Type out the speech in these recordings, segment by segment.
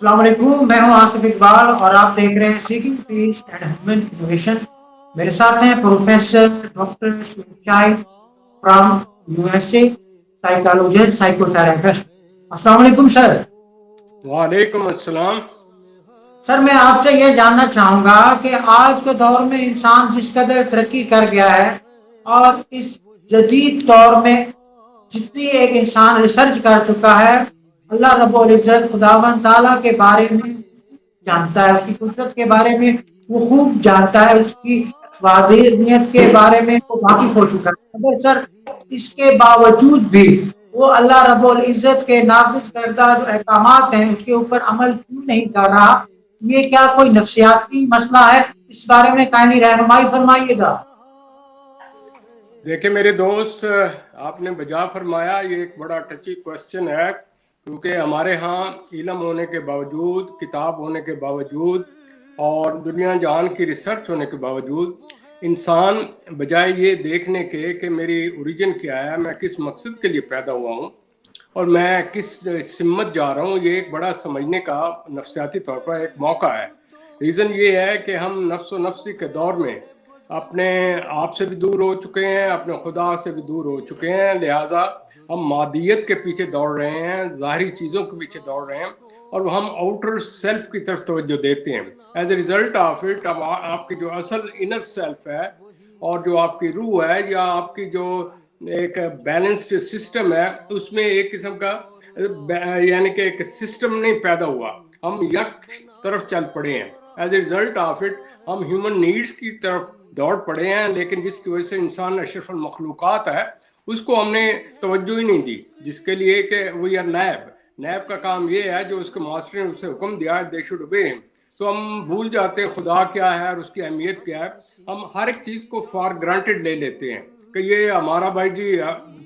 السلام علیکم، میں ہوں آصف اقبال اور آپ دیکھ رہے ہیں seeking piece and human innovation. میرے ساتھ ہیں professor doctor Shahid from U S A, psychologist, psycho therapist. السلام علیکم سر۔ وعلیکم السلام۔ سر میں آپ سے یہ جاننا چاہوں گا کہ آج کے دور میں انسان جس قدر ترقی کر گیا ہے اور اس جدید دور میں جتنی ایک انسان ریسرچ کر چکا ہے، اللہ رب العزت خداوند تعالیٰ کے بارے میں جانتا ہے، اس کی قدرت کے بارے میں وہ خوب جانتا ہے، اس کی واضحیت کے بارے میں وہ واقف ہو چکا ہے، مگر سر اس کے باوجود بھی وہ اللہ رب العزت کے نافذ کردہ جو احکامات ہیں اس کے اوپر عمل کیوں نہیں کر رہا؟ یہ کیا کوئی نفسیاتی مسئلہ ہے؟ اس بارے میں کائنڈلی رہنمائی فرمائیے گا۔ دیکھیں میرے دوست، آپ نے بجا فرمایا، یہ ایک بڑا ٹچی کوشچن ہے، کیونکہ ہمارے ہاں علم ہونے کے باوجود، کتاب ہونے کے باوجود اور دنیا جہان کی ریسرچ ہونے کے باوجود انسان بجائے یہ دیکھنے کے کہ میری اوریجن کیا ہے، میں کس مقصد کے لیے پیدا ہوا ہوں اور میں کس سمت جا رہا ہوں، یہ ایک بڑا سمجھنے کا نفسیاتی طور پر ایک موقع ہے۔ ریزن یہ ہے کہ ہم نفس و نفسی کے دور میں اپنے آپ سے بھی دور ہو چکے ہیں، اپنے خدا سے بھی دور ہو چکے ہیں، لہٰذا ہم مادیت کے پیچھے دوڑ رہے ہیں، ظاہری چیزوں کے پیچھے دوڑ رہے ہیں اور ہم آؤٹر سیلف کی طرف توجہ دیتے ہیں۔ As a result of it, اب آپ کی جو اصل انر سیلف ہے اور جو آپ کی روح ہے یا آپ کی جو ایک بیلنسڈ سسٹم ہے، اس میں ایک قسم کا یعنی کہ ایک سسٹم نہیں پیدا ہوا، ہم یک طرف چل پڑے ہیں۔ As a result of it ہم ہیومن نیڈس کی طرف دوڑ پڑے ہیں، لیکن جس کی وجہ سے انسان اشرف المخلوقات ہے اس کو ہم نے توجہ ہی نہیں دی، جس کے لیے کہ وی آر نیب کا کام یہ ہے، جو اس کے ماسٹر نے اسے حکم دیا ہے، دے شوڈ اوبے ہم۔ تو ہم بھول جاتے ہیں خدا کیا ہے اور اس کی اہمیت کیا ہے، ہم ہر ایک چیز کو فار گرانٹیڈ لے لیتے ہیں کہ یہ ہمارا بھائی جی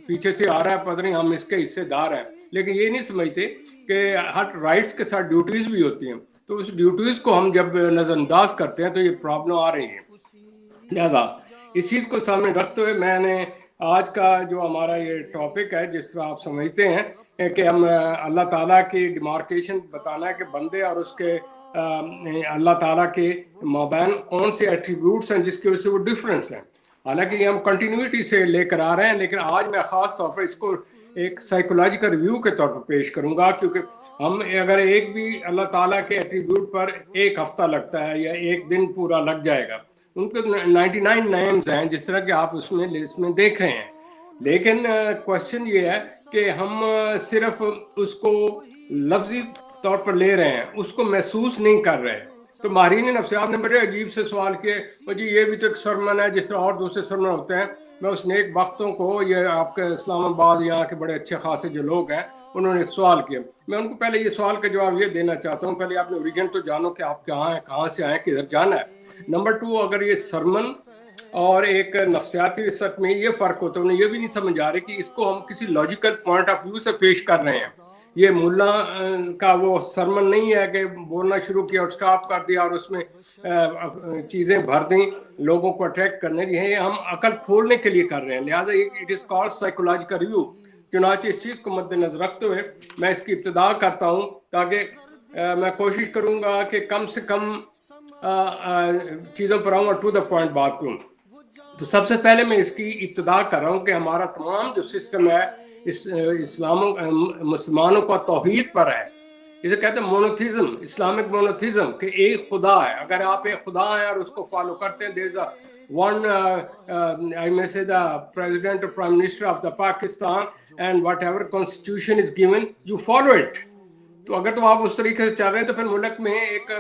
پیچھے سے آ رہا ہے، پتہ نہیں ہم اس کے حصے دار ہیں، لیکن یہ نہیں سمجھتے کہ ہر رائٹس کے ساتھ ڈیوٹیز بھی ہوتی ہیں، تو اس ڈیوٹیز کو ہم جب نظر انداز کرتے ہیں تو یہ پرابلم آ رہی ہیں۔ لہذا اس چیز کو سامنے رکھتے ہوئے میں نے آج کا جو ہمارا یہ ٹاپک ہے، جس طرح آپ سمجھتے ہیں کہ ہم اللہ تعالیٰ کی ڈیمارکیشن بتانا ہے کہ بندے اور اس کے اللہ تعالیٰ کے مابین کون سے ایٹریبیوٹس ہیں جس کی وجہ سے وہ ڈفرینس ہیں۔ حالانکہ یہ ہم کنٹینیوٹی سے لے کر آ رہے ہیں، لیکن آج میں خاص طور پر اس کو ایک سائیکولوجیکل ریویو کے طور پر پیش کروں گا، کیونکہ ہم اگر ایک بھی اللہ تعالیٰ کے ایٹریبیوٹ پر ایک ہفتہ لگتا ہے یا ایک دن پورا لگ جائے گا، ان کے 99 نیمز ہیں جس طرح کہ آپ اس میں لسٹ میں دیکھ رہے ہیں، لیکن کوشچن یہ ہے کہ ہم صرف اس کو لفظی طور پر لے رہے ہیں، اس کو محسوس نہیں کر رہے۔ تو ماہرین نفسیات نے بڑے عجیب سے سوال کیے، جی یہ بھی تو ایک سرمن ہے جس طرح اور دوسرے سرمن ہوتے ہیں۔ میں اس نیک وقتوں کو، یہ آپ کے اسلام آباد یہاں کے بڑے اچھے خاصے جو لوگ ہیں، انہوں نے ایک سوال کیا، میں ان کو پہلے یہ سوال کا جواب یہ دینا چاہتا ہوں، پہلے آپ نے اوریجن تو جانو کہ آپ کہاں ہیں، کہاں سے آئیں، کدھر جانا ہے۔ نمبر 2، اگر یہ سرمن اور ایک نفسیاتی ریسرچ میں یہ فرق ہوتا ہے، انہیں یہ بھی نہیں سمجھ آ رہی کہ اس کو ہم کسی لاجیکل پوائنٹ آف ویو سے پیش کر رہے ہیں۔ یہ ملا کا وہ سرمن نہیں ہے کہ بولنا شروع کیا اور سٹاپ کر دیا اور اس میں چیزیں بھر دیں لوگوں کو اٹریکٹ کرنے کی، یہ ہم عقل کھولنے کے لیے کر رہے ہیں، لہٰذا it is called psychological review. چنانچہ اس چیز کو مد نظر رکھتے ہوئے میں اس کی ابتدا کرتا ہوں، تاکہ میں کوشش کروں گا کہ کم سے کم چیزوں پر آؤں اور ٹو دا پوائنٹ بات کروں۔ تو سب سے پہلے میں اس کی ابتدا کر رہا ہوں کہ ہمارا تمام جو سسٹم ہے مسلمانوں کا توحید پر ہے، اسے کہتے ہیں مونوتھیزم، اسلامک مونوتھیزم، کہ ایک خدا ہے۔ اگر آپ ایک خدا ہیں اور اس کو فالو کرتے ہیں، there is a one I may say the president or prime minister of the Pakistan and whatever constitution is given you follow it۔ تو اگر تو آپ اس طریقے سے چل رہے ہیں تو پھر ملک میں ایک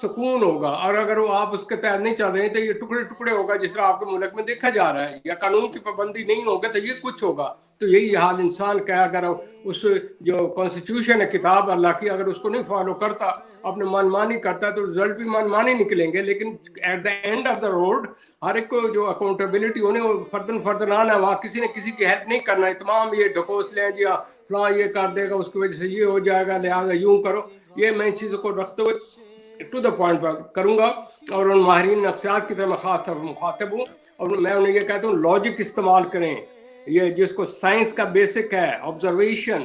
سکون ہوگا، اور اگر وہ آپ اس کے تحت نہیں چل رہے ہیں تو یہ ٹکڑے ٹکڑے ہوگا، جس طرح آپ کے ملک میں دیکھا جا رہا ہے، یا قانون کی پابندی نہیں ہوگا تو یہ کچھ ہوگا۔ تو یہی حال انسان کا ہے، اگر اس جو کانسٹیٹیوشن ہے کتاب اللہ کی، اگر اس کو نہیں فالو کرتا، اپنے من مانی کرتا، تو رزلٹ بھی من مانی نکلیں گے، لیکن at the end of the road ہر ایک کو جو اکاؤنٹیبلٹی ہونے، وہ فردن آنا ہے، وہاں کسی نے کسی کی ہیلپ نہیں کرنا ہے، تمام یہ ڈھکوس لیں جی فلاں یہ کر دے گا، اس کی وجہ سے یہ ہو جائے گا، لہٰذا یوں کرو۔ یہ میں ان چیزوں کو رکھتے ہوئے ٹو دا پوائنٹ پر کروں گا، اور ان ماہرین نفسیات کی طرح میں خاص طور پر مخاطب ہوں، اور میں انہیں یہ کہتا ہوں لاجک استعمال کریں، یہ جس کو سائنس کا بیسک ہے، observation,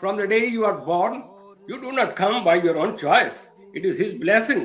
From the day you are born, you do not come by your own choice. It is His blessing.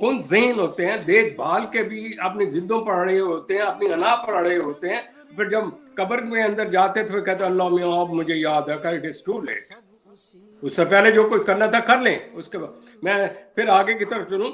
کن ذہن ہوتے ہیں، دیکھ بھال کے بھی اپنی ضدوں پر اڑے ہوتے ہیں، اپنی انا پر اڑے ہوتے ہیں. پھر جب قبر میں اندر جاتے تو کہتے ہیں اللہ میاں اب مجھے یاد ہے کہ اٹ از ٹو لیٹ. اس سے پہلے جو کچھ کرنا تھا کر لیں. اس کے بعد میں پھر آگے کی طرف چلوں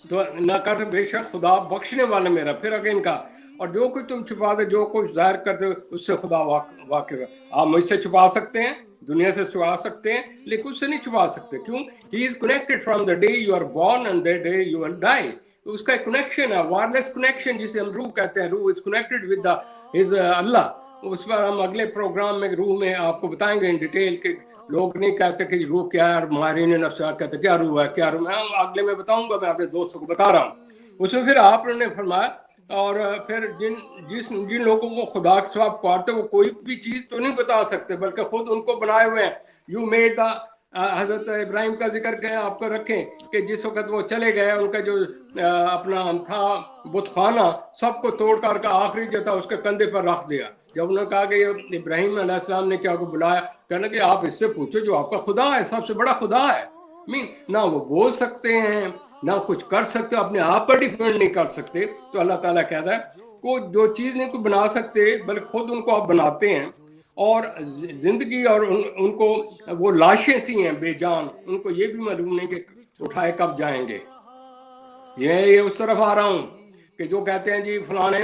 تو نہ کر بے شک خدا بخشنے والا میرا. پھر آگے ان کا اور جو کچھ تم چھپاتے جو کچھ ظاہر کرتے ہو اس سے خدا واقف ہے. آپ مجھ سے چھپا سکتے ہیں، دنیا سے چھپا سکتے ہیں، لیکن اس سے نہیں چھپا سکتے. کیوں؟ He is connected from the day you are born and the day you will die. اس کا کنیکشن ہے، وائرلیس کنیکشن جسے ہم روح کہتے ہیں. روح از کنیکٹڈ ود دا از اللہ. اس پر ہم اگلے پروگرام میں روح میں آپ کو بتائیں گے ان ڈیٹیل کہ لوگ نہیں کہتے کہ روح کیا ہے، اور ماہرین نفسیات کہتے کیا روح ہے کیا روح. میں اگلے میں بتاؤں گا، میں اپنے دوستوں کو بتا رہا ہوں. اس میں پھر آپ نے فرمایا اور پھر جن لوگوں کو خدا کے سوا پکارتے وہ کوئی بھی چیز تو نہیں بتا سکتے بلکہ خود ان کو بنائے ہوئے ہیں. یو میڈ دا حضرت ابراہیم کا ذکر کہ آپ کو رکھیں کہ جس وقت وہ چلے گئے ان کا جو اپنا تھا بت خانہ سب کو توڑ کر کا آخری جو تھا اس کے کندھے پر رکھ دیا. جب انہوں نے کہا کہ ابراہیم علیہ السلام نے کیا کو بلایا، کہنا کہ آپ اس سے پوچھو جو آپ کا خدا ہے، سب سے بڑا خدا ہے. نہ وہ بول سکتے ہیں نہ کچھ کر سکتے، اپنے آپ پر ڈیفینڈ نہیں کر سکتے. تو اللہ تعالیٰ کہتا ہے وہ جو چیز نہیں کو بنا سکتے بلکہ خود ان کو آپ بناتے ہیں. اور زندگی اور ان کو وہ لاشیں سی ہیں بے جان، ان کو یہ بھی معلوم نہیں کہ اٹھائے کب جائیں گے. یہ اس طرف آ رہا ہوں کہ جو کہتے ہیں جی فلانے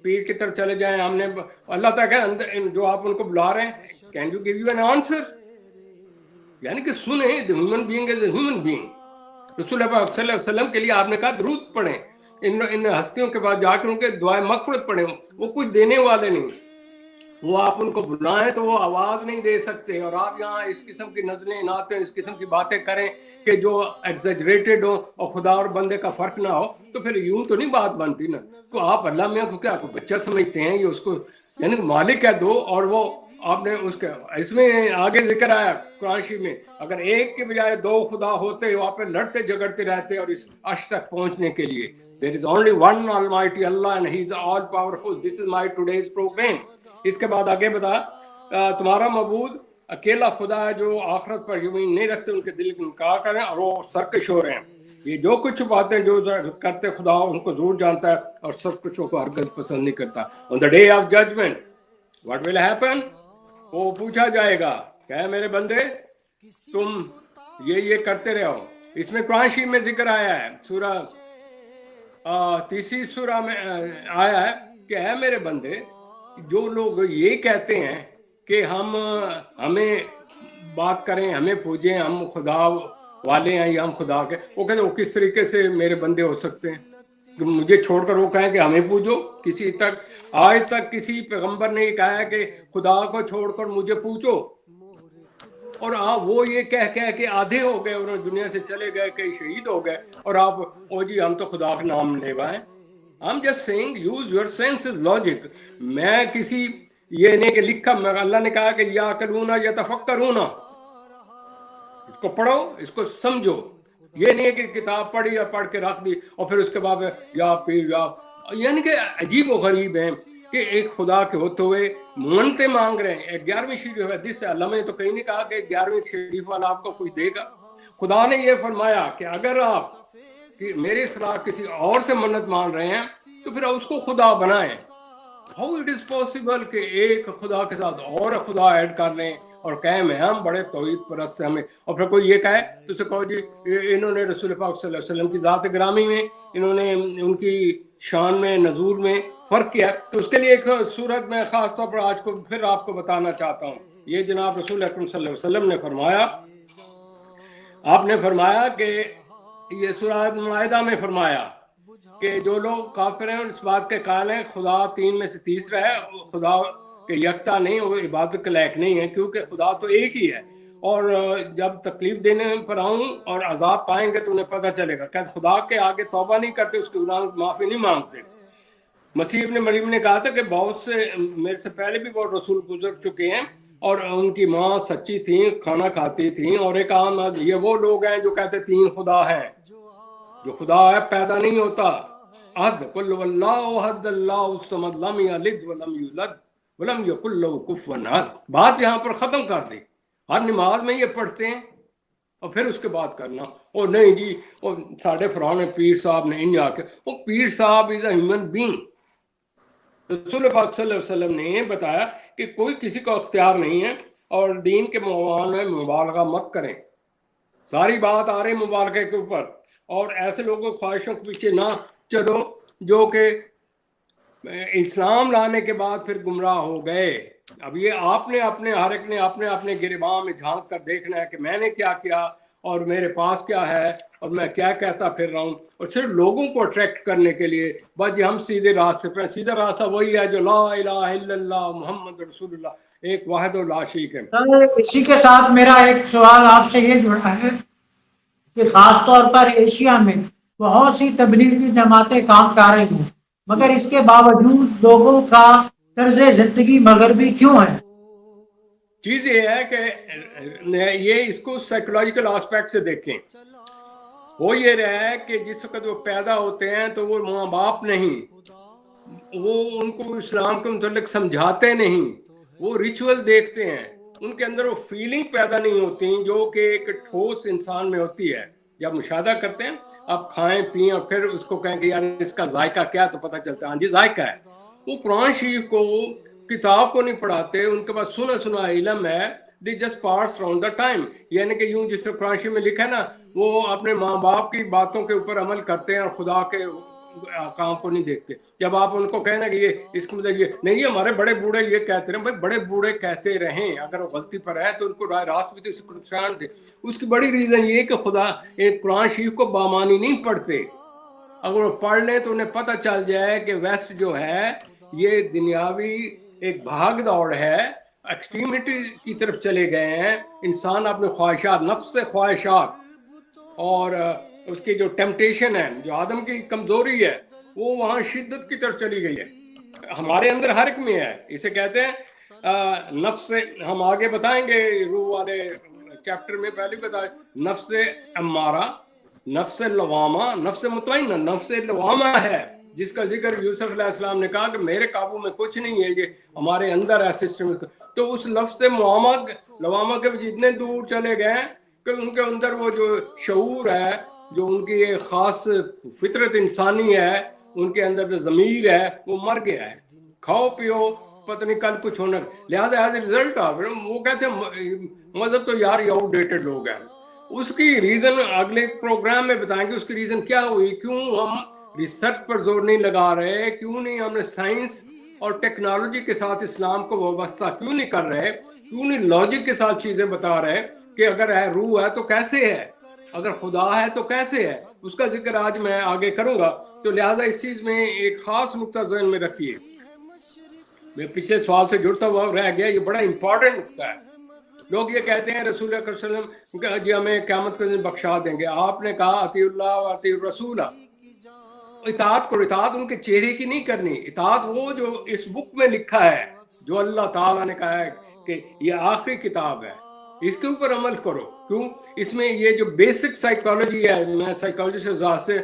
پیر کی طرف چلے جائیں. ہم نے اللہ تعالیٰ کہ جو آپ ان کو بلا رہے ہیں can you give you an answer, یعنی کہ سنیں. Human being is a human being. رسول اللہ صلی اللہ علیہ وسلم کے لیے آپ نے کہا درود پڑھیں. ان ہستیوں کے بعد جا کے ان کے دعائیں مغفرت پڑھیں. وہ کچھ دینے والے نہیں، وہ آپ ان کو بلائیں تو وہ آواز نہیں دے سکتے. اور آپ یہاں اس قسم کی نظریں نعتیں اس قسم کی باتیں کریں کہ جو ایگزیجریٹڈ ہو اور خدا اور بندے کا فرق نہ ہو تو پھر یوں تو نہیں بات بنتی نا. تو آپ اللہ میں کو کیا بچہ سمجھتے ہیں؟ یہ اس کو یعنی مالک ہے دو، اور وہ آپ نے اس میں آگے ذکر آیا قرآن شریف میں اگر ایک کے بجائے دو خدا ہوتے وہاں پہ لڑتے جھگڑتے رہتے. اور اس عرش تک پہنچنے کے لیے there is only one almighty Allah and he is all powerful. This is my today's program. اس کے بعد آگے بتا تمہارا معبود اکیلا خدا ہے جو آخرت پر یقین نہیں رکھتے، ان کے دل کا انکار کریں اور وہ سرکش ہو رہے ہیں. یہ جو کچھ باتیں جو کرتے خدا ان کو ضرور جانتا ہے اور سرکشوں کو ہرگز پسند نہیں کرتا. On the day of judgment what will happen؟ وہ پوچھا جائے گا کہ میرے بندے تم یہ کرتے رہو. اس میں قرآن شریف میں ذکر آیا ہے، سورہ تیسری سورہ میں آیا ہے کہ اے میرے بندے جو لوگ یہ کہتے ہیں کہ ہمیں بات کریں، ہمیں پوجیں، ہم خدا والے ہیں یا ہم خدا کے، وہ کہتے ہیں وہ کس طریقے سے میرے بندے ہو سکتے ہیں کہ مجھے چھوڑ کر وہ کہیں کہ ہمیں پوجو. کسی تک آج تک کسی پیغمبر نے یہ کہا ہے کہ خدا کو چھوڑ کر مجھے پوچھو. اور آپ وہ یہ کہہ کے آدھے ہو گئے، انہوں دنیا سے چلے گئے، کئی شہید ہو گئے، اور آپ او جی ہم تو خدا کا نام لیوا ہیں. I'm just saying use your senses logic. میں کسی یہ نہیں کہ لکھا، اللہ نے کہا کہ یا کرونا یا تفکرونا، اس کو پڑھو اس کو سمجھو. یہ نہیں ہے کہ کتاب پڑھی یا پڑھ کے رکھ دی اور پھر اس کے بعد یا پیر یا، یعنی کہ عجیب و غریب ہیں کہ ایک خدا کے ہوتے ہوئے منتیں مانگ رہے ہیں. 11ویں شریف حدیث سے علامہ نے تو کہیں نہیں کہا کہ 11ویں شریف والا آپ کو کوئی دے گا. خدا نے یہ فرمایا کہ اگر آپ میرے صلاح کسی اور سے منت مان رہے ہیں تو پھر اس کو خدا بنائیں. ہاؤ اٹ از پاسبل کہ ایک خدا کے ساتھ اور خدا ایڈ کر لیں اور کہیں میں ہم بڑے توحید پرست ہیں ہمیں، اور پھر کوئی یہ کہے تو اسے کہو جی انہوں نے رسول پاک صلی اللہ علیہ وسلم کی ذات گرامی میں انہوں نے ان کی شان میں نزول میں فرق کیا. تو اس کے لیے ایک صورت میں خاص طور پر آج کو پھر آپ کو بتانا چاہتا ہوں. یہ جناب رسول اکرم صلی اللہ علیہ وسلم نے فرمایا، آپ نے فرمایا کہ یہ سورہ مائدہ میں فرمایا کہ جو لوگ کافر ہیں اس بات کے قائل ہیں خدا تین میں سے تیسرا ہے، خدا کہ یکتا نہیں، وہ عبادت کے لائق نہیں ہے کیونکہ خدا تو ایک ہی ہے. اور جب تکلیف دینے پر آؤں اور عذاب پائیں گے تو انہیں پتہ چلے گا کہ خدا کے آگے توبہ نہیں کرتے، اس کے گناہ معافی نہیں مانگتے. مسیح ابن مریم نے کہا تھا کہ بہت سے میرے سے پہلے بھی بہت رسول گزر چکے ہیں اور ان کی ماں سچی تھیں، کھانا کھاتی تھیں، اور ایک عام یہ وہ لوگ ہیں جو کہتے تین خدا ہیں. جو خدا ہے پیدا نہیں ہوتا. احد قل واللہ احد اللہ الصمد لم یلد ولم یولد ولم یکن له کفوا احد. بات یہاں پر ختم کر دی. ہر نماز میں یہ پڑھتے ہیں اور پھر اس کے بعد کرنا. اور نہیں جی وہ ساڈے فلانے پیر صاحب نے انہیں آ کے, وہ پیر صاحب از اے ہیومن بینگ. رسول پاک صلی اللہ علیہ وسلم نے بتایا کہ کوئی کسی کو اختیار نہیں ہے اور دین کے معاملے میں مبالغہ مت کریں. ساری بات آ رہی مبالغے کے اوپر, اور ایسے لوگوں خواہشوں کے پیچھے نہ چلو جو کہ اسلام لانے کے بعد پھر گمراہ ہو گئے. اب یہ آپ نے اپنے ہر ایک نے اپنے اپنے گریباں میں جھانک کر دیکھنا ہے کہ میں نے کیا کیا اور میرے پاس کیا ہے اور میں کیا کہتا پھر رہا ہوں, اور صرف لوگوں کو اٹریکٹ کرنے کے لیے بس یہ ہم سیدھے راستے پہ. سیدھا راستہ وہی ہے جو لا الہ الا اللہ محمد رسول اللہ ایک واحد و لا شریک ہے. سر اسی کے ساتھ میرا ایک سوال آپ سے یہ جڑا ہے کہ خاص طور پر ایشیا میں بہت سی تبلیغی جماعتیں کام کر رہی ہیں, مگر اس کے باوجود لوگوں کا طرز زندگی مغربی کیوں ہے؟ چیز یہ ہے کہ یہ اس کو سائیکولوجیکل آسپیکٹ سے دیکھیں. وہ یہ رہا ہے کہ جس وقت وہ پیدا ہوتے ہیں تو وہ ماں باپ نہیں, وہ ان کو اسلام کے متعلق سمجھاتے نہیں, وہ ریچول دیکھتے ہیں, ان کے اندر وہ فیلنگ پیدا نہیں ہوتی جو کہ ایک ٹھوس انسان میں ہوتی ہے. جب مشاہدہ کرتے ہیں آپ کھائیں پئیں اور پھر اس کو کہیں کہ یار اس کا ذائقہ کیا, تو پتہ چلتا ہے ہاں جی ذائقہ ہے. وہ قرآن شریف کو کتاب کو نہیں پڑھاتے, ان کے پاس سنا علم ہے. they just pass around the time, یعنی کہ یوں جس طرح قرآن شریف میں لکھا ہے نا, وہ اپنے ماں باپ کی باتوں کے اوپر عمل کرتے ہیں اور خدا کے کام کو نہیں دیکھتے. جب آپ ان کو کہنا کہ یہ اس کو مطلب یہ نہیں, ہمارے بڑے بوڑھے یہ کہتے رہے, بھائی بڑے بوڑھے کہتے رہیں, اگر وہ غلطی پر ہے تو ان کو راہ راست بھی تو اس کو نقصان دے. اس کی بڑی ریزن یہ کہ خدا ایک قرآن شریف کو بامانی نہیں پڑھتے. اگر وہ پڑھ لیں تو انہیں پتہ چل جائے کہ ویسٹ جو ہے یہ دنیاوی ایک بھاگ دوڑ ہے, ایکسٹریمٹی کی طرف چلے گئے ہیں. انسان اپنے خواہشات, نفس سے خواہشات اور اس کی جو ٹیمپٹیشن ہے, جو آدم کی کمزوری ہے, وہ وہاں شدت کی طرف چلی گئی ہے. ہمارے اندر ہر ایک میں ہے. اسے کہتے ہیں نفس, ہم آگے بتائیں گے روح والے چیپٹر میں, پہلے بتائیں نفس امارہ, نفس لوامہ, نفس مطمئنہ, نفس لوامہ ہے جس کا ذکر یوسف علیہ السلام نے کہا کہ میرے قابو میں کچھ نہیں ہے, یہ ہمارے اندر ہے سسٹم. تو اس لفظ لوامہ کے جتنے دور چلے گئے کہ ان کے اندر وہ جو شعور ہے, جو ان کی ایک خاص فطرت انسانی ہے, ان کے اندر جو ضمیر ہے وہ مر گیا ہے. کھاؤ پیو پتہ نہیں کل کچھ ہونا, لہٰذا ایز اے ریزلٹ وہ کہتے ہیں مذہب تو یار یہ آؤٹ ڈیٹڈ لوگ ہیں. اس کی ریزن اگلے پروگرام میں بتائیں گے, اس کی ریزن کیا ہوئی, کیوں ہم ریسرچ پر زور نہیں لگا رہے, کیوں نہیں ہم نے سائنس اور ٹیکنالوجی کے ساتھ اسلام کو وابستہ کیوں نہیں کر رہے, کیوں نہیں لاجک کے ساتھ چیزیں بتا رہے کہ اگر ہے روح ہے تو کیسے ہے, اگر خدا ہے تو کیسے ہے. اس کا ذکر آج میں آگے کروں گا. تو لہٰذا اس چیز میں ایک خاص نقطہ ذہن میں رکھیے. میں پچھلے سوال سے جڑتا ہوا رہ گیا, یہ بڑا امپورٹنٹ نقطہ ہے. لوگ یہ کہتے ہیں رسول اللہ صلی اللہ علیہ وسلم جی ہمیں قیامت کے دن بخشا دیں گے. آپ نے کہا اطیع اللہ و اطیع الرسول, اطاعت کرو. اطاعت ان کے چہرے کی نہیں کرنی, اطاعت وہ جو اس بک میں لکھا ہے, جو اللہ تعالیٰ نے کہا ہے کہ یہ آخری کتاب ہے, اس کے اوپر عمل کرو. کیوں؟ اس میں یہ جو بیسک سائیکالوجی ہے, میں سائیکالوجی سے ذات سے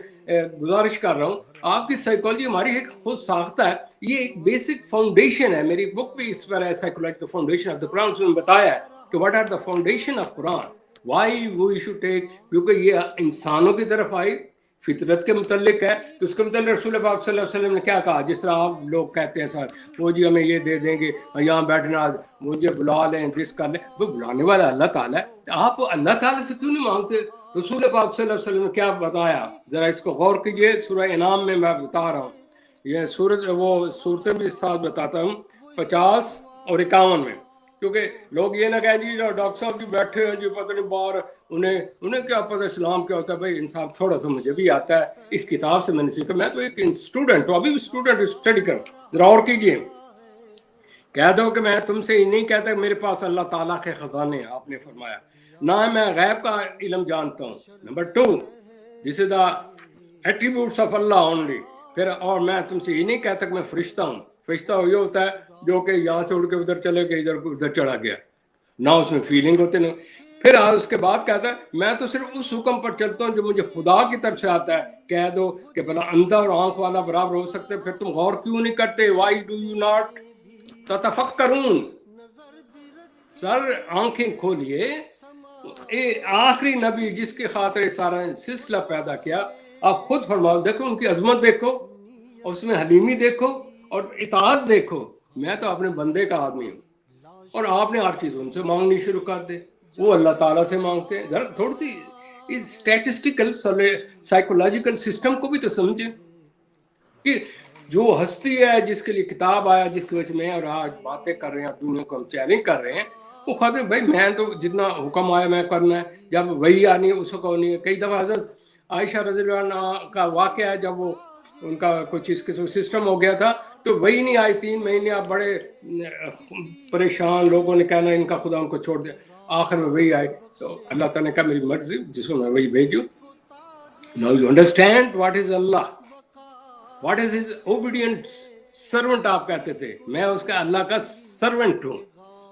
گزارش کر رہا ہوں, آپ کی سائیکالوجی ہماری ایک خود ساختہ ہے, یہ ایک بیسک فاؤنڈیشن ہے. میری بک بھی اس پر ہے, سائیکالوجی کا فاؤنڈیشن آف دا قرآن. اس میں بتایا ہے کہ what are the foundation of Quran, why we should take, کیونکہ یہ انسانوں کی طرف آئی, فطرت کے متعلق ہے. تو اس کے متعلق رسول پاک صلی اللہ علیہ وسلم نے کیا کہا, جس طرح آپ لوگ کہتے ہیں سر وہ جی ہمیں یہ دے دیں گے, یہاں بیٹھنا, مجھے بلا لیں, جس کر لیں. وہ بلانے والا اللہ تعالیٰ ہے, آپ اللہ تعالیٰ سے کیوں نہیں مانگتے؟ رسول پاک صلی اللہ علیہ وسلم نے کیا بتایا, ذرا اس کو غور کیجئے. سورہ انعام میں بتا رہا ہوں, یہ سورج وہ صورتیں بھی ساتھ بتاتا ہوں 50 اور 51 میں, کیونکہ لوگ یہ نہ کہیں جی ڈاکٹر صاحب جی بیٹھے ہیں جی پتہ نہیں باہر, انہیں کیا پتہ اسلام کیا ہوتا ہے. بھائی انسان تھوڑا سا مجھے بھی آتا ہے, اس کتاب سے میں نے سیکھا, میں تو ایک اسٹوڈنٹ ہوں, ابھی بھی اسٹوڈنٹ اسٹڈی کر. ذرا اور کیجئے, کہہ دو کہ میں تم سے یہ نہیں کہتا کہ میرے پاس اللہ تعالیٰ کے خزانے ہیں, آپ نے فرمایا نہ میں غیب کا علم جانتا ہوں. Number 2, this is the attributes of Allah only. پھر اور میں تم سے یہ نہیں کہتا کہ میں فرشتہ ہوں. فرشتہ یہ ہوتا ہے جو کہ یہاں سے اڑ کے ادھر چلے گئے, ادھر چڑھا گیا, نہ اس میں فیلنگ ہوتے نہیں. پھر اس کے بعد کہتا ہے میں تو صرف اس حکم پر چلتا ہوں جو مجھے خدا کی طرف سے آتا ہے. کہہ دو کہ بھلا اندھا اور آنکھ والا برابر ہو سکتے, پھر تم غور کیوں نہیں کرتے؟ وائی ڈو یو ناٹ تتفکرون. سر آنکھیں کھولیے, آخری نبی جس کی خاطر سارا سلسلہ پیدا کیا، آپ خود فرماؤ، دیکھو ان کی عظمت دیکھو، اور اس میں حلیمی دیکھو اور اطاعت دیکھو. میں تو اپنے بندے کا آدمی ہوں، اور آپ نے ہر چیز ان سے مانگنی شروع کر دے. وہ اللہ تعالیٰ سے مانگتے ہیں. ذرا تھوڑی سی اسٹیٹسٹیکل سائیکولوجیکل سسٹم کو بھی تو سمجھیں کہ جو ہستی ہے جس کے لیے کتاب آیا، جس کی وجہ سے میں اور آج باتیں کر رہے ہیں اور دنیا کو ہم چیلنج کر رہے ہیں، وہ خود بھائی میں تو جتنا حکم آیا میں کرنا ہے. جب وہی آنی ہے اس کو نہیں ہے. کئی دفعہ حضرت عائشہ رضی اللہ عنہ کا واقعہ ہے، جب وہ ان کا کچھ اس قسم سسٹم ہو گیا تھا تو وہی نہیں آئی. 3 مہینے آپ بڑے پریشان، لوگوں نے کہنا ان کا خدا ان کو چھوڑ دیا. آخر میں وہی آئے تو اللہ تعالیٰ نے کہا میری مرضی، جس کو میں وہی بھیجوں. Now you understand what is Allah, what is his obedient servant. آپ کہتے تھے میں اس کا اللہ کا سرونٹ ہوں،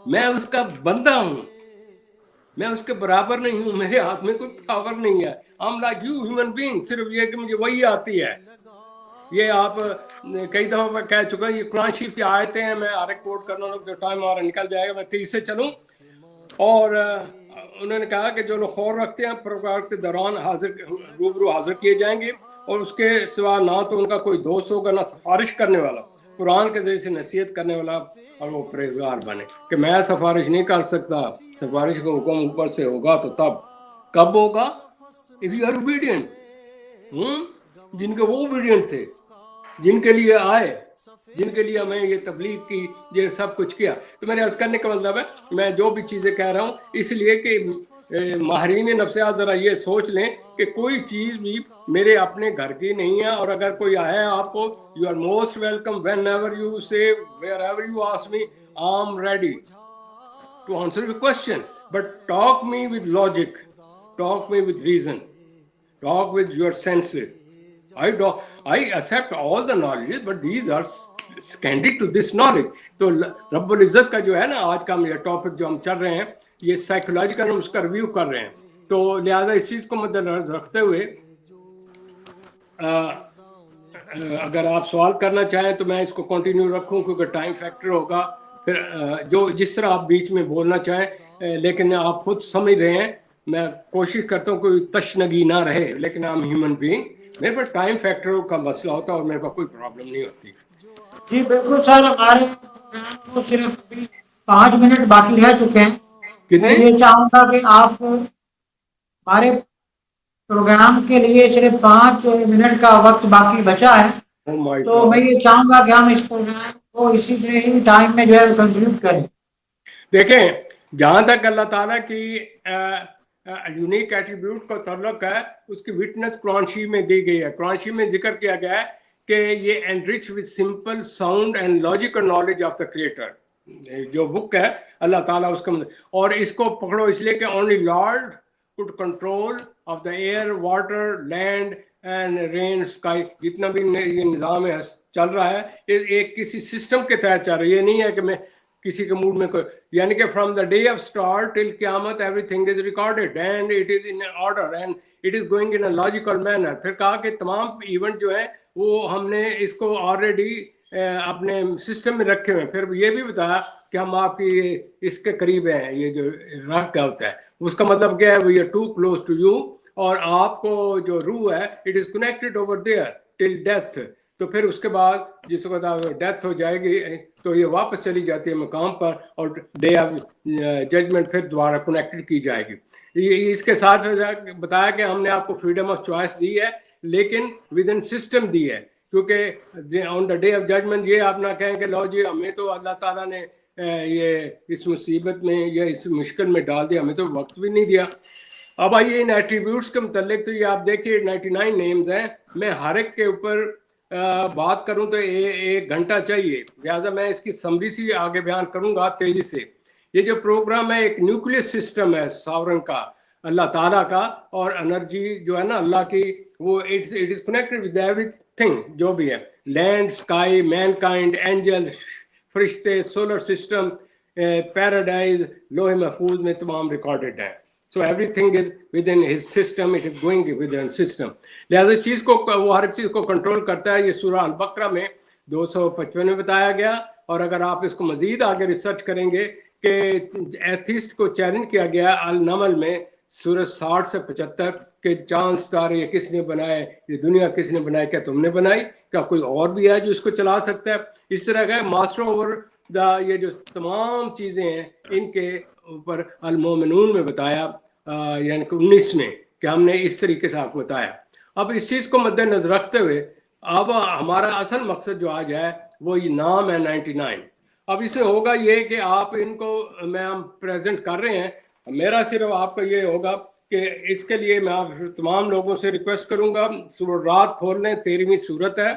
میں اس کا بندہ ہوں، میں اس کے برابر نہیں ہوں، میرے ہاتھ میں کوئی پاور نہیں ہے. I'm like you human being، صرف یہ کہ مجھے وہی آتی ہے. یہ آپ کئی دفعہ میں کہہ چکا ہوں، یہ قرآن شریف کی آیتیں ہیں. میں ہر ایک کوٹ کرنا ہوں، جو ٹائم ہمارا نکل جائے گا میں تیز سے چلوں. اور انہوں نے کہا کہ جو لوگ خور رکھتے ہیں پروگرام کے دوران روبرو حاضر کیے جائیں گے، اور اس کے سوا نہ تو ان کا کوئی دوست ہوگا، نہ سفارش کرنے والا، قرآن کے ذریعے سے نصیحت کرنے والا، اور وہ پرہیزگار بنے. کہ میں سفارش نہیں کر سکتا، سفارش کا حکم اوپر سے ہوگا تو تب کب ہوگا؟ if you are obedient. جن کے وہ obedient تھے، جن کے لیے آئے، جن کے لیے ہمیں یہ تبلیغ کی، یہ سب کچھ کیا. تو میرے عرض کرنے کا مطلب ہے میں جو بھی چیزیں کہہ رہا ہوں اس لیے کہ ماہرین نفسیات ذرا یہ سوچ لیں کہ کوئی چیز بھی میرے اپنے گھر کی نہیں ہے. اور اگر کوئی آئے آپ کو، you are most welcome whenever you say wherever you ask me, I am ready to answer your question. But talk me with logic, talk me with reason, talk with your senses. I accept all the knowledge, but these are secondary to this knowledge. تو رب العزت کا جو ہے نا آج کا یہ ٹاپک جو ہم چل رہے ہیں، یہ سائیکولوجیکل ہم اس کا ریویو کر رہے ہیں. تو لہٰذا اس چیز کو مد نظر رکھتے ہوئے اگر آپ سوال کرنا چاہیں تو میں اس کو کنٹینیو رکھوں، کیونکہ ٹائم فیکٹر ہوگا. پھر جو جس طرح آپ بیچ میں بولنا چاہیں، لیکن آپ خود سمجھ رہے ہیں میں کوشش کرتا ہوں کوئی تشنگی نہ رہے، لیکن ہم ہیومن بینگ، میرے پاس ٹائم فیکٹر کا مسئلہ ہوتا ہے اور میرے پاس کوئی پرابلم نہیں ہوتی. جی بالکل سر، ہمارے پروگرام کو صرف 5 منٹ باقی رہ چکے ہیں. میں یہ چاہوں گا کہ آپ ہمارے پروگرام کے لیے صرف 5 منٹ کا وقت باقی بچا ہے. تو میں یہ چاہوں گا کہ ہم اس پروگرام کو اسی طرح ہی ٹائم میں جو ہے کنکلوڈ کریں. دیکھیں، جہاں تک اللہ تعالیٰ کی یونیک ایٹریبیوٹ کا تعلق ہے، اس کی وٹنس قرآن شریف میں دی گئی ہے. قرآن شریف میں ذکر کیا گیا ہے کہ یہ enrich with simple sound and logical knowledge of the creator. جو بک ہے اللہ تعالیٰ اس کا، اور اس کو پکڑو اس لیے کہ only Lord could control of the air, water, land and rain, sky. جتنا بھی یہ نظام ہے چل رہا ہے، ایک کسی سسٹم کے تحت چل رہا ہے. یہ نہیں ہے کہ میں کسی کے موڈ میں کوئی، یعنی کہ from the day of start till قیامت everything is recorded and it is in order and it is going in a logical manner. پھر کہا کہ تمام ایونٹ جو ہے وہ ہم نے اس کو آلریڈی اپنے سسٹم میں رکھے ہوئے ہیں. پھر یہ بھی بتایا کہ ہم آپ کی اس کے قریب ہیں. یہ جو رکھ کا ہوتا ہے اس کا مطلب کیا ہے؟ We are too close to you, اور آپ کو جو روح ہے it is connected over there till death. تو پھر اس کے بعد جس کو ڈیتھ ہو جائے گی تو یہ واپس چلی جاتی ہے مقام پر، اور ڈے آف ججمنٹ پھر دوبارہ کنیکٹڈ کی جائے گی. اس کے ساتھ بتایا کہ ہم نے آپ کو فریڈم آف چوائس دی ہے، لیکن ود ان سسٹم دی ہے. کیونکہ آن دا ڈے آف ججمنٹ یہ آپ نہ کہیں کہ لو جی ہمیں تو اللہ تعالیٰ نے یہ اس مصیبت میں یا اس مشکل میں ڈال دیا، ہمیں تو وقت بھی نہیں دیا. اب آئیے ان ایٹریبیوٹس کے متعلق. تو یہ آپ دیکھیے 99 نیمز ہیں. میں ہر ایک کے اوپر بات کروں تو 1 گھنٹہ چاہیے، لہٰذا میں اس کی سمری سی آگے بیان کروں گا تیزی سے. یہ جو پروگرام ہے ایک نیوکلیس سسٹم ہے ساورن کا، اللہ تعالیٰ کا، اور انرجی جو ہے نا اللہ کی، وہ it is connected with every thing جو بھی ہے، land, sky, main kind, Angel, فرشتے، سولر سسٹم، پیراڈائز، لوح محفوظ میں تمام ریکارڈڈ ہیں. So everything is within his system, it is going within system. لہذا اس چیز کو وہ ہر چیز کو کنٹرول کرتا ہے. یہ سورہ البقرہ میں 255 میں بتایا گیا. اور اگر آپ اس کو مزید آگے ریسرچ کریں گے کہ ایتھیسٹ کو چیلنج کیا گیا النمل میں سورج 60 سے 75 کہ چاند ستارے یہ کس نے بنائے, یہ دنیا کس نے بنائی, کیا تم نے بنائی, کیا کوئی اور بھی ہے جو اس کو چلا سکتا ہے. اس طرح کا ماسٹر اوور دا یہ جو تمام چیزیں ہیں ان کے اوپر المومنون میں بتایا, یعنی کہ 19 میں, کہ ہم نے اس طریقے سے آپ کو بتایا. اب اس چیز کو مد نظر رکھتے ہوئے اب ہمارا اصل مقصد جو آج ہے وہ یہ نام ہے 99. اب اس میں ہوگا یہ کہ آپ ان کو میں ہم پریزنٹ کر رہے ہیں, میرا صرف آپ کا یہ ہوگا کہ اس کے لیے میں آپ تمام لوگوں سے ریکویسٹ کروں گا سورۃ رات کھول لیں, 13ویں سورت ہے,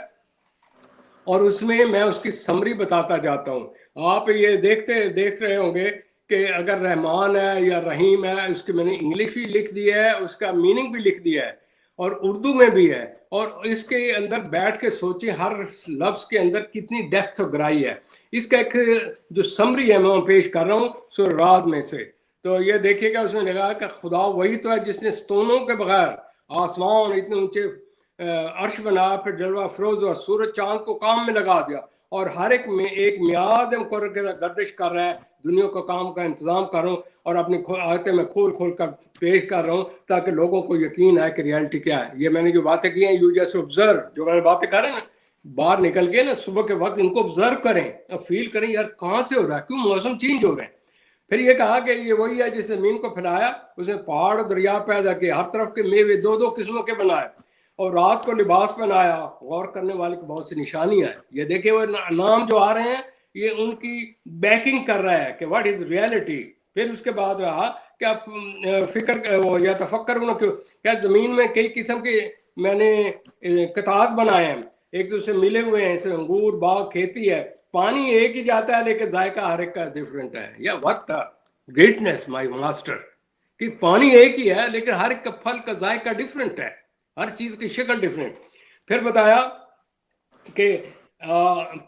اور اس میں اس کی سمری بتاتا جاتا ہوں. آپ یہ دیکھ رہے ہوں گے کہ اگر رحمان ہے یا رحیم ہے, اس کے میں نے انگلش بھی لکھ دیا ہے, اس کا میننگ بھی لکھ دیا ہے, اور اردو میں بھی ہے, اور اس کے اندر بیٹھ کے سوچیں ہر لفظ کے اندر کتنی ڈیپتھ اور گہرائی ہے. اس کا ایک جو سمری ہے میں پیش کر رہا ہوں سورۃ رات میں سے. تو یہ دیکھیے گا اس میں لگا کہ خدا وہی تو ہے جس نے ستونوں کے بغیر آسمان اتنے اونچے عرش بنا, پھر جلوہ افروز اور سورج چاند کو کام میں لگا دیا, اور ہر ایک میں ایک میعاد مقرر کے گردش کر رہا ہے, دنیا کا کام کا انتظام کر رہا ہوں, اور اپنی آیتیں میں کھول کر پیش کر رہا ہوں تاکہ لوگوں کو یقین ہے کہ ریالٹی کیا ہے. یہ میں نے جو باتیں کی ہیں یو جسٹ آبزرو, جو میں نے باتیں کر رہے ہیں نا باہر نکل کے نا صبح کے وقت ان کو آبزرو کریں اور فیل کریں یار کہاں سے ہو رہا ہے, کیوں موسم چینج ہو رہے ہیں. پھر یہ کہا کہ یہ وہی ہے جس زمین کو پھیلایا, اس نے پہاڑ دریا پیدا کیے, ہر طرف کے میوے 2 قسموں کے بنائے, اور رات کو لباس پہنایا. غور کرنے والے کو بہت سی نشانیاں ہیں. یہ دیکھیں وہ نام جو آ رہے ہیں یہ ان کی بیکنگ کر رہا ہے کہ واٹ از ریالٹی. پھر اس کے بعد رہا کہ آپ فکر یا تفکر کیا زمین میں کئی قسم کے میں نے قطعات بنائے ہیں, ایک دوسرے ملے ہوئے ہیں, اسے انگور باغ کھیتی ہے, پانی ایک ہی جاتا ہے لیکن ذائقہ ہر ایک کا ڈفرینٹ ہے. یا وٹ گریٹنیس مائی ماسٹر, کہ پانی ایک ہی ہے لیکن ہر ایک کا پھل کا ذائقہ ڈفرینٹ ہے, ہر چیز کی شکل ڈفرینٹ. پھر بتایا کہ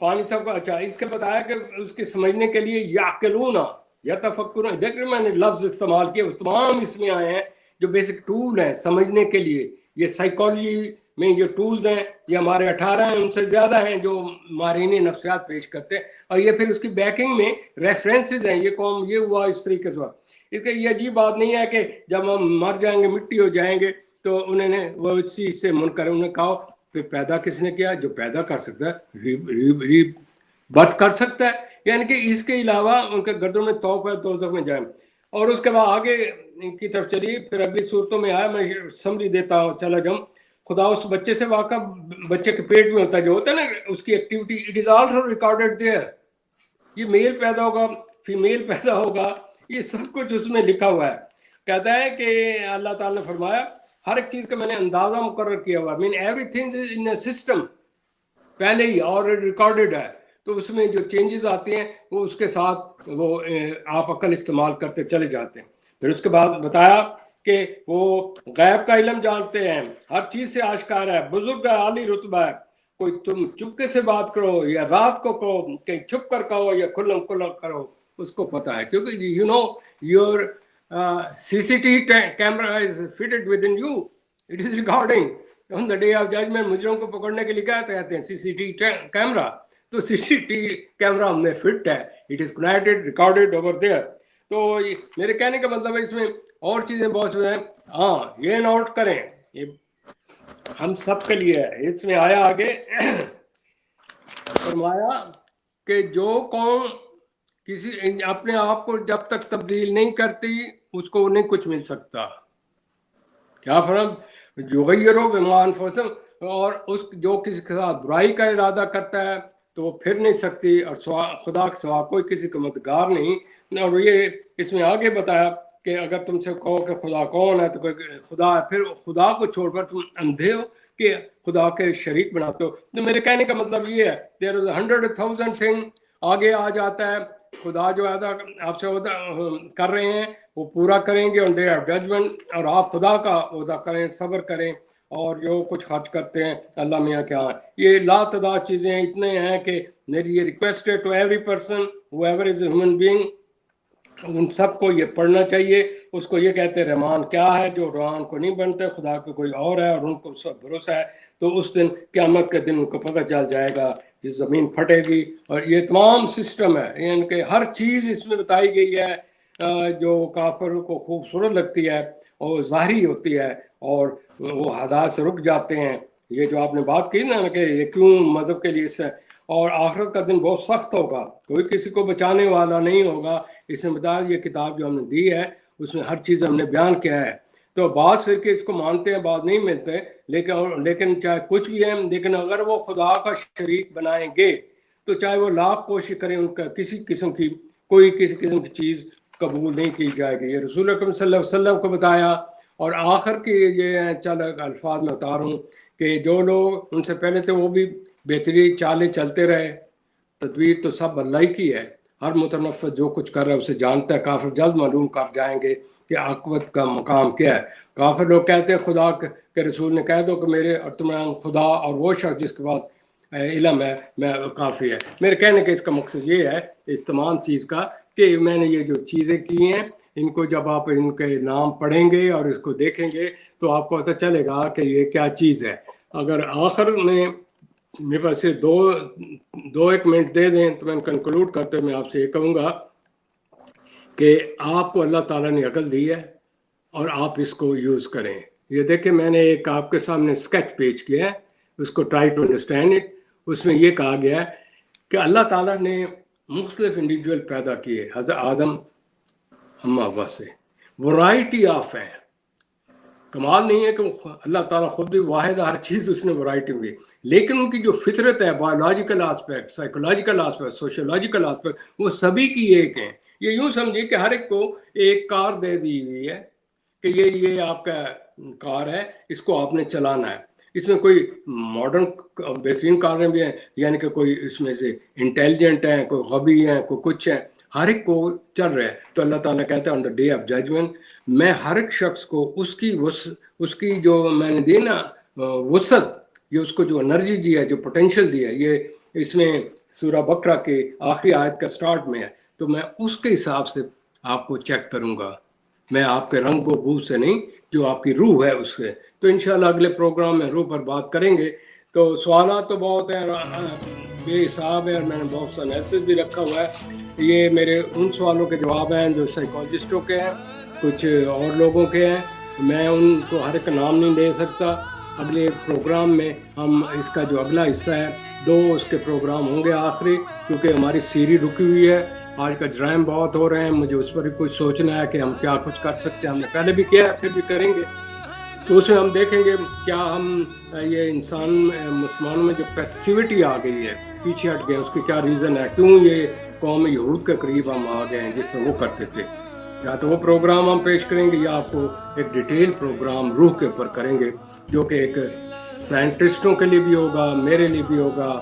پانی سب کا اچھا, اس کے بتایا کہ اس کے سمجھنے کے لیے یعقلون یا تفکر, دیکھ رہے میں نے لفظ استعمال کیا, تمام اس میں آئے ہیں جو بیسک ٹول ہیں سمجھنے کے لیے. یہ سائیکالوجی میں جو ٹولز ہیں یہ ہمارے 18 ہیں, ان سے زیادہ ہیں جو ماہرین نفسیات پیش کرتے ہیں, اور یہ پھر اس کی بیکنگ میں ریفرنسز ہیں, یہ قوم یہ ہوا اس طریقے سے. اس کا یہ عجیب بات نہیں ہے کہ جب ہم مر جائیں گے مٹی ہو جائیں گے تو انہوں نے وہ اس چیز سے منکر, انہوں نے کہا پھر پیدا کس نے کیا, جو پیدا کر سکتا ہے ری برتھ کر سکتا ہے, یعنی کہ اس کے علاوہ ان کے گردوں میں توق ہے دوزخ میں جائیں. اور اس کے بعد آگے کی طرف چلیے, پھر اگلی صورتوں میں آیا, میں سمری دیتا ہوں چلا جاؤں. خدا اس بچے سے واقف بچے کے پیٹ میں ہوتا ہے جو ہوتا ہے نا اس کی activity, it is also recorded there. یہ میل پیدا ہوگا فیمیل پیدا ہوگا, یہ سب کچھ اس میں لکھا ہوا ہے. کہتا ہے کہ اللہ تعالیٰ نے فرمایا ہر ایک چیز کا میں نے اندازہ مقرر کیا ہوا, مین everything is in a system, پہلے ہی اور ریکارڈڈ ہے. تو اس میں جو چینجز آتے ہیں وہ اس کے ساتھ وہ آپ عقل استعمال کرتے چلے جاتے ہیں. پھر اس کے بعد بتایا کہ وہ غیب کا علم جانتے ہیں, ہر چیز سے آشکار ہے, بزرگ ہے, عالی رتبہ ہے. کوئی تم چپکے سے بات کرو یا رات کو کہو, کہیں چھپ کر کہو یا کھلم کھلا کرو, اس کو پتا ہے, کیونکہ you know your CCTV camera is fitted within you, it is recording. On the day of judgment مجرم کو پکڑنے کے لیے کیا کہتے ہیں CCTV کیمرا, تو CCTV کیمرا ہم نے فٹ ہے, it is connected recorded over there. تو میرے کہنے کا مطلب ہے اس میں اور چیزیں بہت سی ہیں, ہاں یہ نوٹ کریں, یہ ہم سب کے لیے ہے. اس میں آیا آگے فرمایا کہ جو قوم کسی اپنے آپ کو جب تک تبدیل نہیں کرتی اس کو نہیں کچھ مل سکتا. کیا فرق جو غیرو بما انفسہم, اور اس جو کسی کے ساتھ برائی کا ارادہ کرتا ہے تو وہ پھر نہیں سکتی, اور خدا کے سوا کوئی کسی کا مددگار نہیں. اور یہ اس میں آگے بتایا کہ اگر تم سے کہو کہ خدا کون ہے تو کوئی خدا ہے, پھر خدا کو چھوڑ کر تم اندھے ہو کہ خدا کے شریک بناتے ہو. تو میرے کہنے کا مطلب یہ ہے دیر از 100,000 تھنگ. آگے آ جاتا ہے خدا جو ہے آپ سے عہدہ کر رہے ہیں وہ پورا کریں گے آن ڈے آف ججمنٹ, اور آپ خدا کا عہدہ کریں, صبر کریں, اور جو کچھ خرچ کرتے ہیں اللہ میاں کیا ہے. یہ لا تعداد چیزیں اتنے ہیں کہ میری یہ ریکویسٹ ہے to every person whoever is a human being, ان سب کو یہ پڑھنا چاہیے. اس کو یہ کہتے ہیں رحمان کیا ہے, جو رحمان کو نہیں بنتے خدا کو کوئی اور ہے اور ان کو اس پر بھروسہ ہے. تو اس دن قیامت کے دن ان کو پتہ چل جائے گا جس زمین پھٹے گی. اور یہ تمام سسٹم ہے, یعنی کہ ہر چیز اس میں بتائی گئی ہے جو کافر کو خوبصورت لگتی ہے, وہ ظاہری ہوتی ہے اور وہ حادثات سے رک جاتے ہیں. یہ جو آپ نے بات کی نا کہ یہ کیوں مذہب کے لیے اس ہے، اور آخرت کا دن بہت سخت ہوگا، کوئی کسی کو بچانے والا نہیں ہوگا. اس نے بتایا یہ کتاب جو ہم نے دی ہے اس میں ہر چیز ہم نے بیان کیا ہے. تو بعض فرقے اس کو مانتے ہیں، بعض نہیں ملتے، لیکن چاہے کچھ بھی ہے، لیکن اگر وہ خدا کا شریک بنائیں گے تو چاہے وہ لاکھ کوشش کریں، ان کا کسی قسم کی چیز قبول نہیں کی جائے گی. یہ رسول اکرم صلی اللہ علیہ وسلم کو بتایا. اور آخر کے یہ چند الفاظ میں اتاروں کہ جو لوگ ان سے پہلے تھے وہ بھی بہترین چالیں چلتے رہے. تدبیر تو سب اللہ ہی کی ہے، ہر متنفذ جو کچھ کر رہا ہے اسے جانتا ہے. کافر جلد معلوم کر جائیں گے کہ عاقبت کا مقام کیا ہے. کافر لوگ کہتے ہیں خدا کے رسول نے کہہ دو کہ میرے اور تمہارا خدا اور وہ شخص جس کے پاس علم ہے میں کافی ہے. میرے کہنے کا اس کا مقصد یہ ہے اس تمام چیز کا کہ میں نے یہ جو چیزیں کی ہیں ان کو جب آپ ان کے نام پڑھیں گے اور اس کو دیکھیں گے تو آپ کو پتہ چلے گا کہ یہ کیا چیز ہے. اگر آخر میں میرے پاس صرف دو ایک منٹ دے دیں تو میں کنکلوڈ کرتے ہوئے میں آپ سے یہ کہوں گا کہ آپ کو اللہ تعالیٰ نے عقل دی ہے اور آپ اس کو یوز کریں. یہ دیکھیں میں نے ایک آپ کے سامنے اسکیچ پیش کیا ہے، اس کو ٹرائی ٹو انڈرسٹینڈ اٹ. اس میں یہ کہا گیا ہے کہ اللہ تعالیٰ نے مختلف انڈیویجول پیدا کیے، حضرت آدم ہم ابا سے ورائٹی آف ہیں. کمال نہیں ہے کہ اللہ تعالیٰ خود بھی واحد، ہر چیز اس نے ورائٹی میں، لیکن ان کی جو فطرت ہے، biological aspect, psychological aspect, sociological aspect, وہ سبھی کی ایک ہیں. یہ یوں سمجھیے کہ ہر ایک کو ایک کار دے دی ہوئی ہے کہ یہ آپ کا کار ہے، اس کو آپ نے چلانا ہے. اس میں کوئی ماڈرن بہترین کاریں بھی ہیں، یعنی کہ کوئی اس میں سے انٹیلیجنٹ ہیں، کوئی غبی ہیں، کوئی کچھ ہیں، ہر ایک کو چل رہا ہے. تو اللہ تعالیٰ کہتا ہے آن دا ڈے آف ججمنٹ میں ہر ایک شخص کو اس کی جو میں نے دی نا وسعت، یہ اس کو جو انرجی دی ہے، جو پوٹینشیل دی ہے، یہ اس میں سورہ بقرہ کے آخری آیت کا سٹارٹ میں ہے. تو میں اس کے حساب سے آپ کو چیک کروں گا، میں آپ کے رنگ و بو سے نہیں، جو آپ کی روح ہے اس سے. تو انشاءاللہ اگلے پروگرام میں روح پر بات کریں گے. تو سوالات تو بہت ہیں، بے حساب ہے، اور میں نے بہت سا انالیسس بھی رکھا ہوا ہے. یہ میرے ان سوالوں کے جواب ہیں جو سائیکالوجسٹوں کے ہیں، کچھ اور لوگوں کے ہیں. میں ان کو ہر ایک نام نہیں دے سکتا. اگلے پروگرام میں ہم اس کا جو اگلا حصہ ہے، 2 اس کے پروگرام ہوں گے آخری، کیونکہ ہماری سیری رکی ہوئی ہے. آج کا جرائم بہت ہو رہے ہیں، مجھے اس پر بھی کچھ سوچنا ہے کہ ہم کیا کچھ کر سکتے ہیں. ہم نے پہلے بھی کیا، پھر بھی کریں گے. تو اس میں ہم دیکھیں گے کیا ہم یہ انسان مسلمانوں میں جو پیسیوٹی آ گئی ہے، پیچھے ہٹ گئے، اس کی کیا ریزن ہے، کیوں یہ قوم یہود کے قریب ہم آ گئے ہیں جس سے وہ کرتے تھے. یا تو وہ پروگرام ہم پیش کریں گے یا آپ کو ایک ڈیٹیل پروگرام روح کے اوپر کریں گے، جو کہ ایک سائنٹسٹوں کے لیے بھی ہوگا، میرے لیے بھی ہوگا،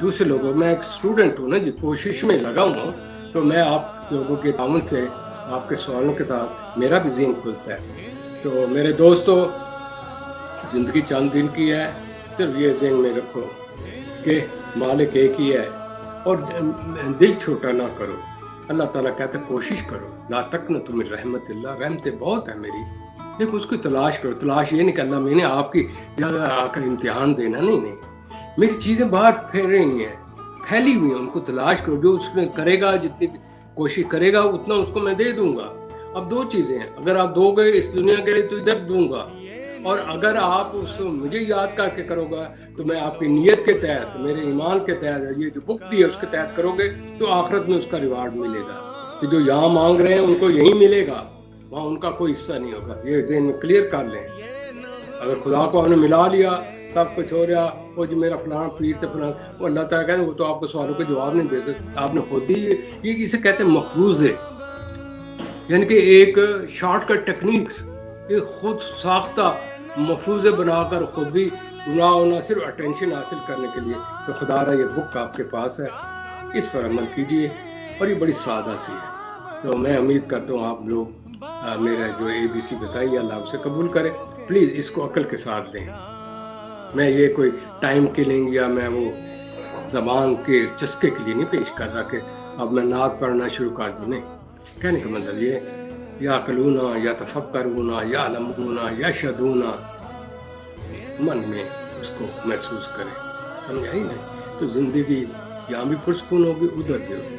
دوسرے لوگوں. میں ایک اسٹوڈنٹ ہوں نا جی، کوشش میں لگا ہوں، تو میں آپ لوگوں کے تعاون سے آپ کے سوالوں کے ساتھ میرا بھی ذہن کھلتا ہے. تو میرے دوستو، زندگی چند دن کی ہے، صرف یہ ذہن میں رکھو کہ مالک ایک ہی ہے، اور دل چھوٹا نہ کرو. اللہ تعالیٰ کہتا ہے کوشش کرو، لا تقنطوا من رحمت اللہ، رحمتیں بہت ہے میری، دیکھو اس کی تلاش کرو. تلاش یہ نہیں کہ اللہ میں نے آپ کی جگہ آ کر امتحان دینا، نہیں، میری چیزیں باہر پھیل رہی ہیں، پھیلی ہوئی ہیں، ان کو تلاش کرو. جو اس میں کرے گا، جتنی کوشش کرے گا اتنا اس کو میں دے دوں گا. اب 2 چیزیں ہیں، اگر آپ دو گے اس دنیا کے لیے تو ادھر دوں گا، اور اگر آپ اس کو مجھے یاد کر کے کرو گا تو میں آپ کی نیت کے تحت، میرے ایمان کے تحت، یہ جو بک دی ہے اس کے تحت کرو گے تو آخرت میں اس کا ریوارڈ ملے گا. کہ جو یہاں مانگ رہے ہیں ان کو یہی ملے گا، وہاں ان کا کوئی حصہ نہیں ہوگا. یہ ذہن میں کلیئر کر لیں. اگر خدا کو ہم نے ملا لیا، سب کچھ ہو رہا، وہ جو میرا فلاں پیر سے فلاں، وہ اللہ تعالیٰ کہتے ہیں وہ تو آپ کو سوالوں کے جواب نہیں دے سکتے، آپ نے خود ہی یہ اسے کہتے ہیں مفروضے، یعنی کہ ایک شارٹ کٹ ٹیکنیکس، ایک خود ساختہ مفروضے بنا کر خود بھی گناہ ہونا، صرف اٹینشن حاصل کرنے کے لیے. تو خدا رہا یہ بک آپ کے پاس ہے، اس پر عمل کیجئے، اور یہ بڑی سادہ سی ہے. تو میں امید کرتا ہوں آپ لوگ میرا جو ABC بتائی اللہ اسے قبول کرے. پلیز اس کو عقل کے ساتھ لیں. میں یہ کوئی ٹائم کلنگ یا میں وہ زبان کے چسکے کے لیے نہیں پیش کر رہا کہ اب میں نعت پڑھنا شروع کر دوں. نہیں، کہنے کا مطلب یہ یا قلونا یا تفکرونا یا علمونا یا شدونا، من میں اس کو محسوس کریں. سمجھا ہی نہیں؟ تو زندگی یہاں بھی پرسکون ہوگی، ادھر بھی ہوگی.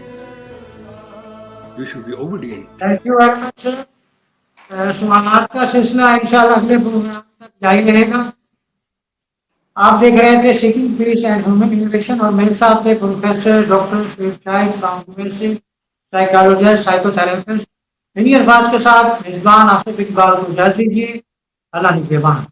You should be obedient. Thank you very much, sir. سوالات کا سلسلہ انشاءاللہ اگلے پروگرام تک جاری رہے گا. آپ دیکھ رہے تھے seeking piece and human innovation اور میرے ساتھ تھے professor doctor Shoaib Shahid from university psychologist psycho therapist. انہی الفاظ کے ساتھ میزبان آصف اقبال کو اجازت دیجیے. اللہ نگہبان.